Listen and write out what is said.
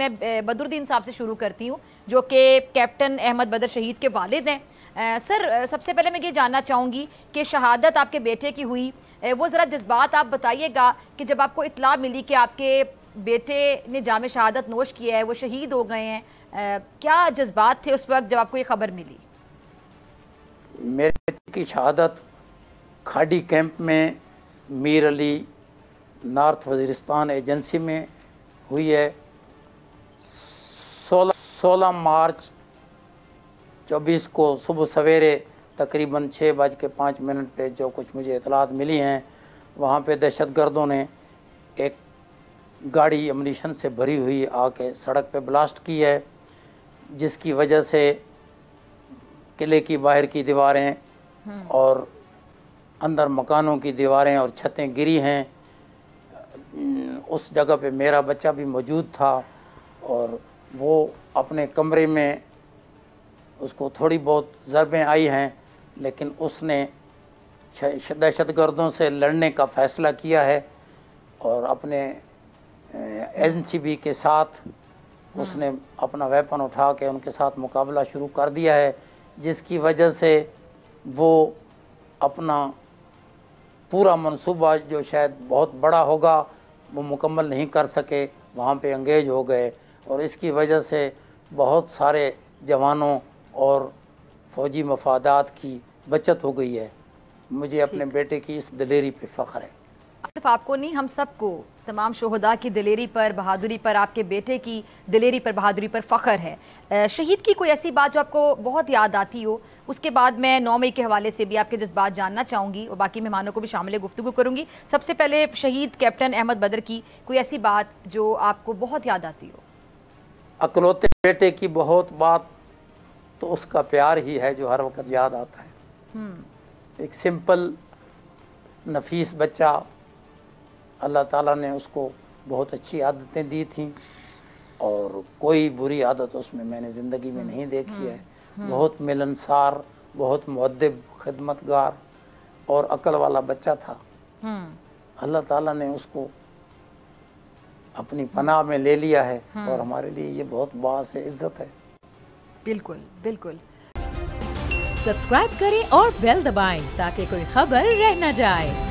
मैं बदरुद्दीन साहब से शुरू करती हूँ जो कि कैप्टन अहमद बदर शहीद के वालिद हैं। सर, सबसे पहले मैं ये जानना चाहूँगी कि शहादत आपके बेटे की हुई, वो ज़रा जज्बात आप बताइएगा कि जब आपको इत्तला मिली कि आपके बेटे ने जाम शहादत नोश किया है, वो शहीद हो गए हैं, क्या जज्बात थे उस वक्त जब आपको ये खबर मिली? मेरे बेटे की शहादत खाड़ी कैंप में मीर अली नॉर्थ वज़ीरिस्तान एजेंसी में हुई है। 16 मार्च 24 को सुबह सवेरे तकरीबन 6:05 पे जो कुछ मुझे इतलात मिली हैं, वहाँ पे दहशतगर्दों ने एक गाड़ी अमनीशन से भरी हुई आके सड़क पे ब्लास्ट की है, जिसकी वजह से किले की बाहर की दीवारें और अंदर मकानों की दीवारें और छतें गिरी हैं। उस जगह पे मेरा बच्चा भी मौजूद था और वो अपने कमरे में, उसको थोड़ी बहुत ज़रबें आई हैं, लेकिन उसने दहशतगर्दों से लड़ने का फ़ैसला किया है और अपने एजेंसी के साथ उसने अपना वेपन उठा के उनके साथ मुकाबला शुरू कर दिया है, जिसकी वजह से वो अपना पूरा मंसूबा जो शायद बहुत बड़ा होगा वो मुकम्मल नहीं कर सके, वहाँ पे एंगेज हो गए और इसकी वजह से बहुत सारे जवानों और फ़ौजी मफादात की बचत हो गई है। मुझे अपने बेटे की इस दिलेरी पे फ़ख्र है। सिर्फ आपको नहीं, हम सबको, तमाम शोहदा की दिलेरी पर, बहादुरी पर, आपके बेटे की दिलेरी पर, बहादुरी पर फ़ख्र है। शहीद की कोई ऐसी बात जो आपको बहुत याद आती हो? उसके बाद मैं 9 मई के हवाले से भी आपके जज्बात जानना चाहूँगी और बाकी मेहमानों को भी शामिल गुफ्तगू करूँगी। सबसे पहले शहीद कैप्टन अहमद बदर की कोई ऐसी बात जो आपको बहुत याद आती हो? अकलौते बेटे की बहुत बात तो उसका प्यार ही है जो हर वक्त याद आता है। एक सिंपल नफीस बच्चा, अल्लाह ताला ने उसको बहुत अच्छी आदतें दी थी और कोई बुरी आदत उसमें मैंने ज़िंदगी में नहीं देखी है। बहुत मिलनसार, बहुत मुअद्दिब, खिदमतगार और अक्ल वाला बच्चा था। अल्लाह ताला ने उसको अपनी पनाह में ले लिया है और हमारे लिए ये बहुत बास इज्जत है। बिल्कुल बिल्कुल। सब्सक्राइब करें और बेल दबाएं ताकि कोई खबर रह न जाए।